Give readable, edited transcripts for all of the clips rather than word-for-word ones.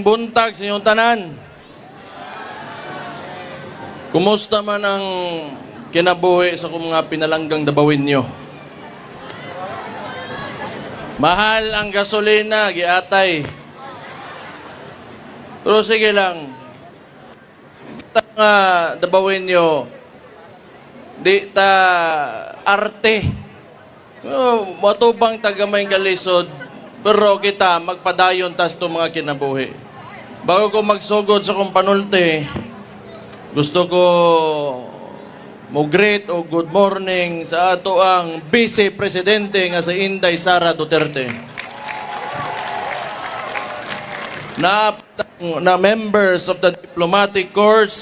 Buntag sa inyong tanan. Kumusta man ang kinabuhi sa kung mga pinalanggang dabawin nyo? Mahal ang gasolina, giatay. Pero sige lang. Dabawin nyo, di ta arte. Matubang tagamay kalisod, pero kita magpadayon tas to mga kinabuhi. Bago ko magsugod sa kong panulti, gusto ko mo-greet o good morning sa ato ang Vice Presidente nga si Inday Sara Duterte. Na members of the diplomatic corps,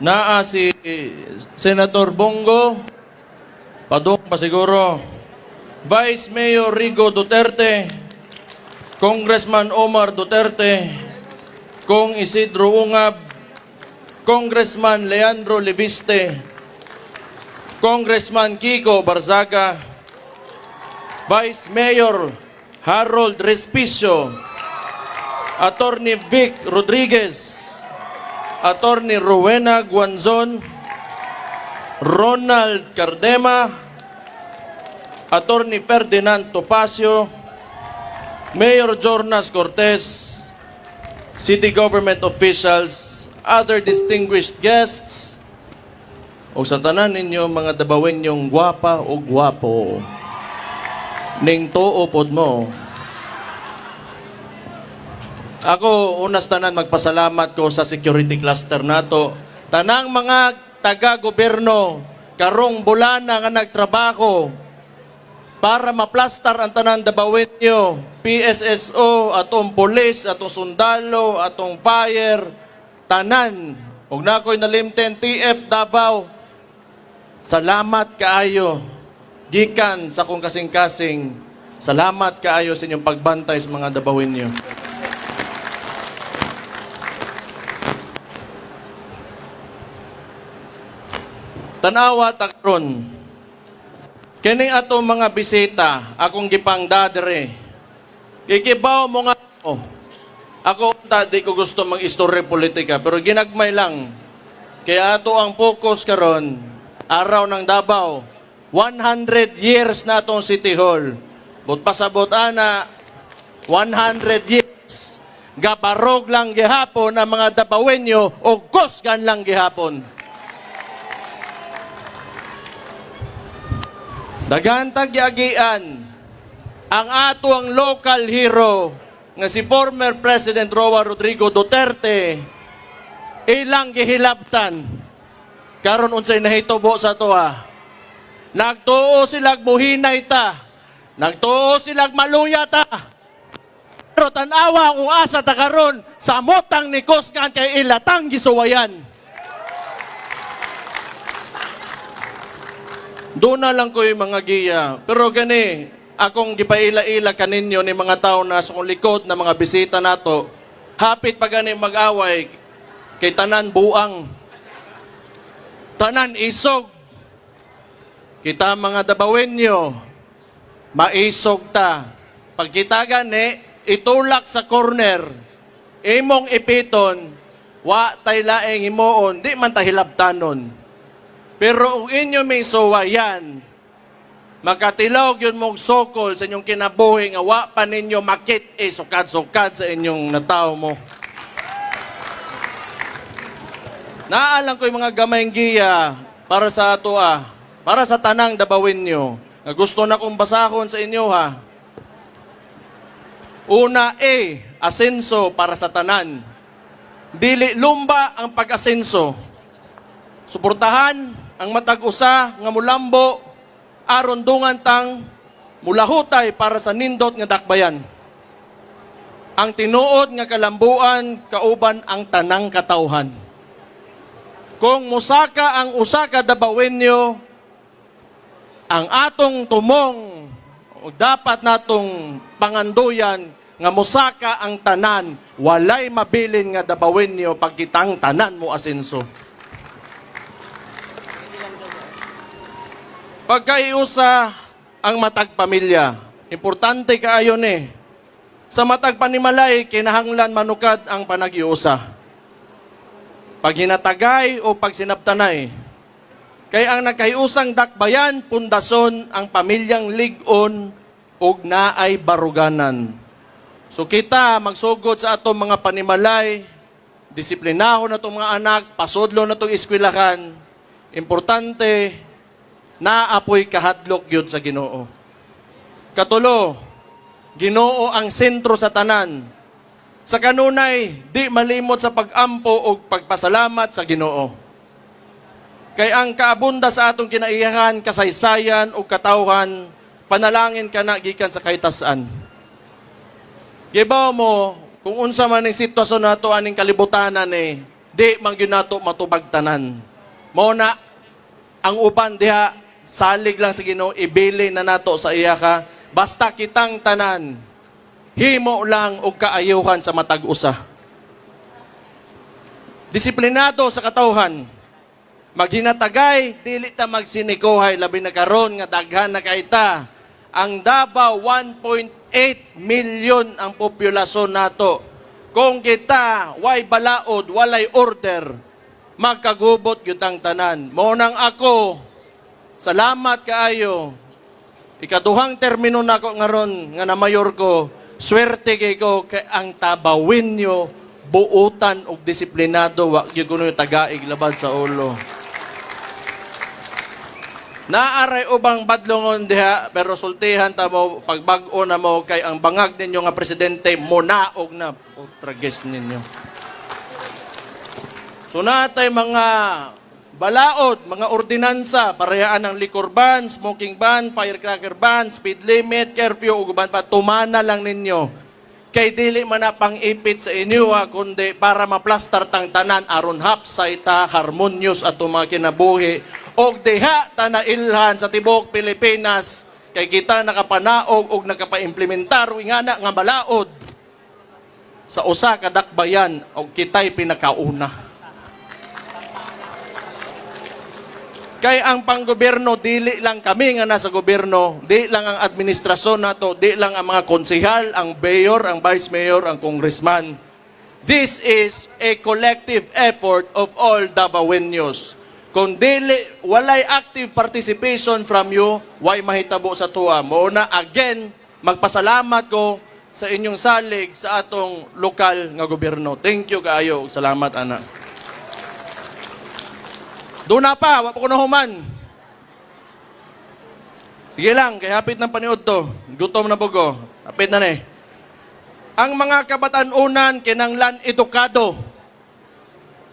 naa si Senator Bongo, padung pa siguro, Vice Mayor Rigo Duterte, Congressman Omar Duterte, Kong Isidro Ungab, Congressman Leandro Leviste, Congressman Kiko Barzaga, Vice Mayor Harold Respicio, Attorney Vic Rodriguez, Attorney Rowena Guanzon, Ronald Cardema, Attorney Ferdinand Topacio, Mayor Jornas Cortez, city government officials, other distinguished guests, o sa tanan ninyo mga dabawin yung gwapa o gwapo, ning tuo pod mo. Ako, unas tanan magpasalamat ko sa security cluster nato. Tanang mga taga-gobyerno, karong bulana nga nagtrabaho, para maplastar ang tanan dabawin nyo, PSSO, atong police, atong sundalo, atong fire, tanan. Huwag na ako'y nalimten, TF Davao, salamat kaayo. Gikan sa kong kasing-kasing, salamat kaayo sa inyong pagbantay sa mga dabawin nyo. Tanawa takron. Kini ato mga bisita, akong gipang dadere. Kikibaw mo nga ako. Ako di ko gusto mag-istorya politika, pero ginagmay lang. Kaya ato ang focus karon, araw ng Davao, 100 years na atong City Hall. But pasabot ana, 100 years. Gabarog lang gihapon ang mga Dabawenyo o gosgan lang gihapon. Dagantag giagian ang ato ang local hero nga si former President Roa Rodrigo Duterte ilang gihilabtan karon unsay nahitubo sa toa. Nagtuo silag muhinay ta, nagtuo silag maluya ta, pero tanawa kung asa ta karon sa motang ni Koskan kay ilatang gisuwayan. Doon na lang ko yung mga giya. Pero gani, akong gipaila-ila kaninyo ni mga tao na sa likod na mga bisita nato, hapit pa gani mag-away kay tanan buang. Tanan isog. Kita mga Dabawenyo, maisog ta. Pag kita gani, itulak sa corner, imong ipiton, wa tay laeng imoon, di man tahilabtanon. Pero kung inyo may suwayan, makatilog yun mong sokol sa inyong kinabuhi nga wa pa ninyo makit sukad-sukad sa inyong natao mo. Naalang ko yung mga gamayng giya para sa ato para sa tanang Dabawin nyo. Nga gusto na kong basahon sa inyo ha. Una asenso para sa tanan. Dili lumba ang pag-asenso. Suportahan ang matag-usa nga mulambo aron dungan tang mulahutay para sa nindot nga dakbayan. Ang tinuod nga kalambuan kauban ang tanang katawhan. Kung musaka ang usa ka Dabawenyo, ang atong tumong dapat natong panganduyan nga musaka ang tanan, walay mabilin nga Dabawenyo pagkitang tanan mo asenso. Pagkaiusa ang matag pamilya, importante kaayo ni Sa matag panimalay, kinahanglan manukad ang panagiusa. Pag hinatagay o pag sinabtanay, kay ang nagkayusang dakbayan, pundason ang pamilyang ligon ug naay baruganan. So kita magsugod sa atong mga panimalay, disiplinahon na itong mga anak, pasudlo na itong eskwelahan, importante, naapoy kahadlok yun sa Ginoo. Katulo, Ginoo ang sentro sa tanan. Sa kanunay, di malimot sa pag-ampo o pagpasalamat sa Ginoo. Kay ang kaabunda sa atong kinaiyahan, kasaysayan o katawhan, panalangin ka na gikan sa kahitasan. Gibaw mo, kung unsa man ang sitwasyon nato aning kalibutanan di man gyud nato matubag tanan. Mao na ang uban diha salig lang sa Ginoo, ibili na nato sa iya ka, basta kitang tanan himo lang og kaayuhan sa matag usa. Disiplinado sa katawhan, maghinatagay dili ta magsinikohay, labi na karon nga daghan na kaita. Ang Davao 1.8 million ang populasyon nato. Kung kita way balaod, walay order, magkagubot gyud ang tanan. Mao nang ako, salamat kaayo. Ikaduhang termino nako ngaron nga na mayor ko, swerte kay ko kay ang tabawinyo buutan og disiplinado, wa gyud kuno tagaig labad sa ulo. Naaray ubang badlongon diha, pero sultihan ta mo pagbag-o na mo kay ang bangag ninyo nga presidente munaog na trages ninyo. So natay mga balaod, mga ordinansa, parehaan ng liquor ban, smoking ban, firecracker ban, speed limit, curfew, ug uban pa, tumana lang ninyo. Kay dili man na pang-ipit sa inyo, kundi para maplastar tang tanan, aron hapsay ta, harmonious at mga kinabuhi, og diha ta na ilhan sa tibok Pilipinas, kay kita nakapanaog og nakapaimplementar ingana nga balaod sa usa ka dakbayan og kitay pinakauna. Kay ang panggobyerno, dili lang kami nga nasa gobyerno, di lang ang administrasyon nato, di lang ang mga konsehal, ang mayor, ang vice mayor, ang congressman. This is a collective effort of all Davaoenos. Kung dili, walay active participation from you, why mahitabo sa tuwa. Mo na, again, magpasalamat ko sa inyong salig sa atong lokal nga gobyerno. Thank you kaayo. Salamat, anak. Doon na pa, wala ko na human. Sige lang, kaya hapit ng paniod to. Gutom na po ko. Hapit na ne. Ang mga kabatanunan kinanglan edukado.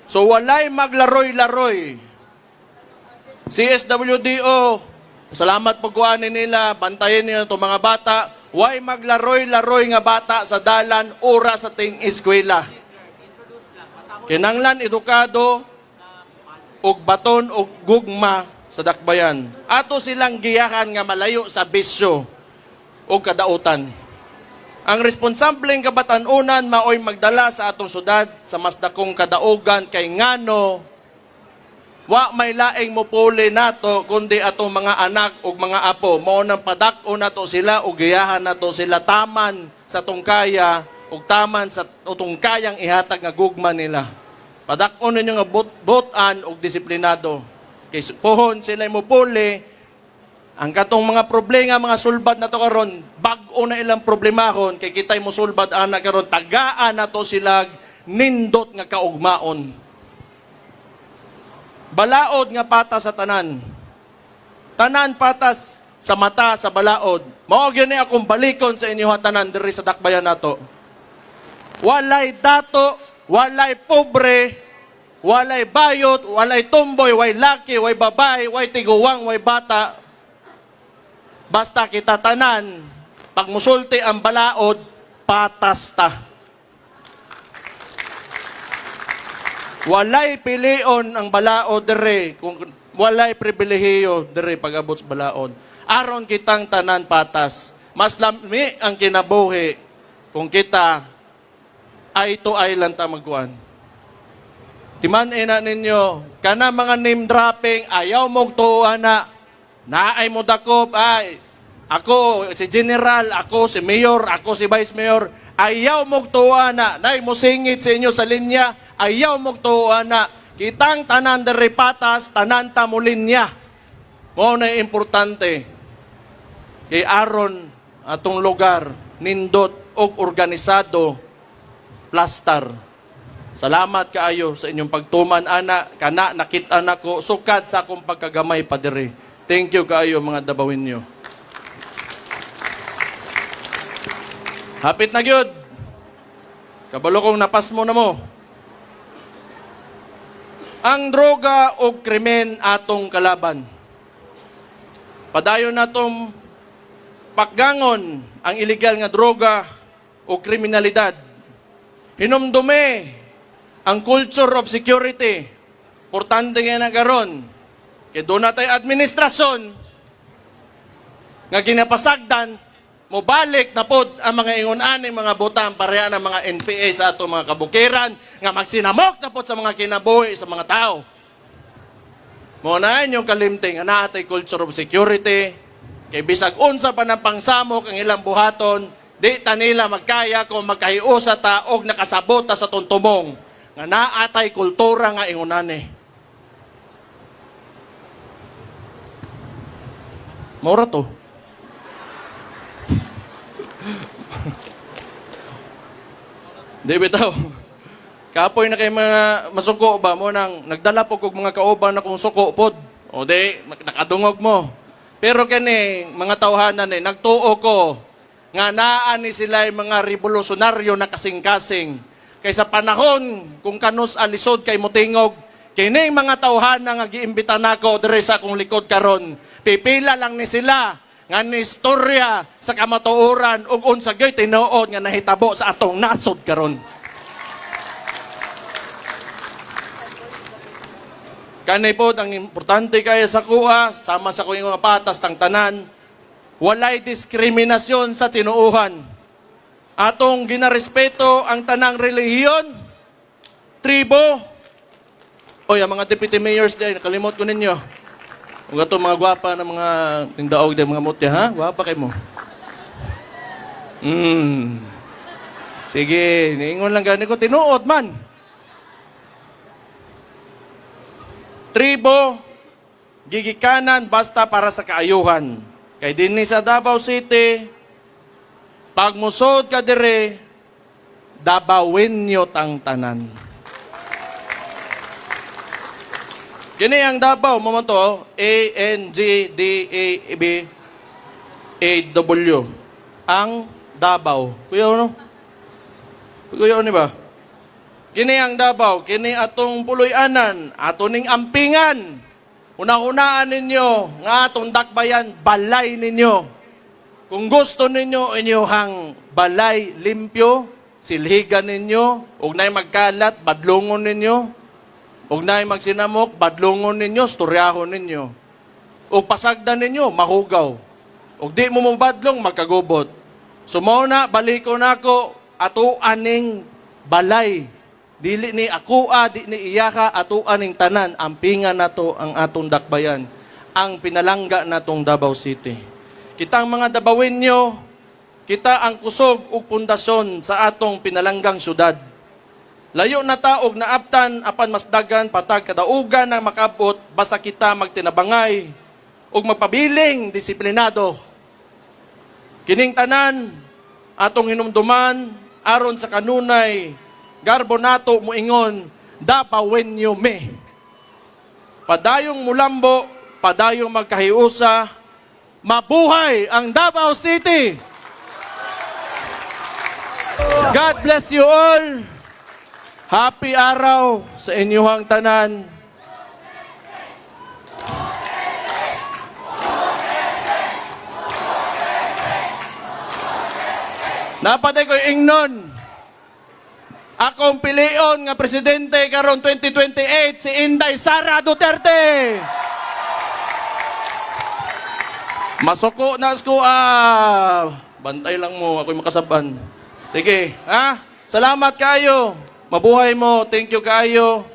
So walay maglaroy-laroy. CSWDO, salamat pagkuhanin nila, bantayin nila itong mga bata. Way maglaroy-laroy nga bata sa dalan, oras sa ting eskwela. Kinanglan edukado, og baton og gugma sa dakbayan. Ato silang giyahan nga malayo sa bisyo o kadautan. Ang responsableng kabatanunan maoy magdala sa atong syudad sa mas dakong kadaugan kay ngano wa may laing mupuli nato kundi atong mga anak ug mga apo. Mao nang padak-o nato sila ug giyahan nato sila taman sa tungkaya ug taman sa tungkayang ihatag nga gugma nila. Padak-on ninyo nga butan og disiplinado. Kay pohon sila mo puli, ang katong mga problema, mga sulbad na to karon, bag-o na ilang problemahon, kay kitay mo sulbad ana karon, tagaan na to sila nindot nga kaugmaon. Balaod nga patas sa tanan. Tanan patas sa mata sa balaod. Mao gyud akong balikon sa inyo tanan diri sa dakbayan nato. Walay dato, walay pobre, walay bayot, walay tomboy, walay laki, walay babae, walay tiguwang, walay bata. Basta kita tanan, pag musulti ang balaod, patas ta. Walay pilion ang balaod dere, kung walay pribilehiyo dere pag-abot sa balaod. Aron kitang tanan patas. Mas lami ang kinabuhi kung kita ay to ay lang ta magkuan. Timan ina ninyo, kana mga name dropping, ayaw mong tuwa na, naay mo dakop, ay, ako si General, ako si Mayor, ako si Vice Mayor, ayaw mong tuwa na, nay musingit sa inyo sa linya, ayaw mong tuwa na, kitang tanan dere patas, tanan tamulinya. Mo na importante, kay aron atong lugar, nindot og organisado, plaster. Salamat kaayo sa inyong pagtuman, ana, kana nakita na ko, sukad sa akong pagkagamay pa diri. Thank you kaayo mga Dabawin nyo. Hapit na gyud. Kabalo kong napas mo na mo. Ang droga o krimen atong kalaban. Padayon natong pakgangon ang illegal nga droga o kriminalidad. Hinumdume ang culture of security. Importante nga na karon. Kaya doon natay administrasyon nga ginapasagdan, mobalik na pod ang mga ingon-aning mga butang pareha ng mga NPA sa ato mga kabukiran nga magsinamok na pod sa mga kinabuhi sa mga tao. Muna yung kalimting nga naatay culture of security, kay bisag unsa pa ng pangsamok ang ilang buhaton, di ta nila magkaya kung magkahiusa ta og nakasabot ta sa tuntumong nga naatay kultura nga ingunani. Mora to. Di bitaw. Kapoy na kay mga masuko ba mo nang nagdala po kog mga kauban na kung suko pod. O di nakadungog mo. Pero kani mga tawhanan nagtuo ko nga naa ni sila mga revolusyonaryo na kasing-kasing. Kaysa panahon kung kanus alisod kay motingog, kini mga tawhanan nga giimbita nako diri sa akong likod karon. Pipila lang ni sila nga ni istorya sa kamatuoran ug unsa gyud tinuod nga nahitabo sa atong nasod karon. Kanay po ang importante kaya sa kuha, sama sa kuing mga patas tang tanan, walay diskriminasyon sa tinuuhan. Atong ginarespeto ang tanang relihiyon, tribo. Oy, ang mga deputy mayors diay nakalimot ko ninyo. Kung ito mga gwapa na mga tindaog din, mga mutya, ha? Gwapa kayo mo. Sige, niingon lang gani ko, tinuod man. Tribo, gigikanan, basta para sa kaayuhan. Kay din ni sa Davao City, pag musod ka dire, Dabawin nyo tang tanan. Kini ang Davao, mo to, ANGDABAW. Ang Davao. Kuya ano? Kuya ano ba? Kini ang Davao, kini atong puloy-anan, ato ning ampingan. Una-unaan ninyo, nga atong dakbayan, balay ninyo. Kung gusto ninyo, inyohang balay limpyo, silhigan ninyo, ug nay magkalat, badlongon ninyo. Huwag na magsinamok, badlongon ninyo, storyahon ninyo. O pasagdan ninyo, mahugaw. O di mo badlong, magkagubot. Sumuna, baliko na ako, ato aning balay. Dili ni akua, di ni iyaka, ato aning tanan. Ampingan na to ang atong dakbayan. Ang pinalangga na tong Davao City. Kitang mga Dabawin nyo, kita ang kusog o pundasyon sa atong pinalanggang syudad. Layo na taog na aptan, apan mas dagan, patag kadaugan na makabot, basta kita magtinabangay, ug magpabiling, disiplinado. Kining tanan, atong hinumduman, aron sa kanunay, garbo nato muingon, Dabawin nyo me. Padayong mulambo, padayong magkahiusa, mabuhay ang Davao City! God bless you all! Happy araw sa inyong tanan. Napatay ko ingnon. Akong pilion nga presidente karon 2028 si Inday Sara Duterte. Masuko na ko bantay lang mo ako'y makasaban. Sige, ha? Salamat kayo. Mabuhay mo. Thank you kayo.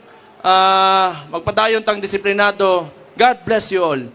Magpadayon tang disiplinado. God bless you all.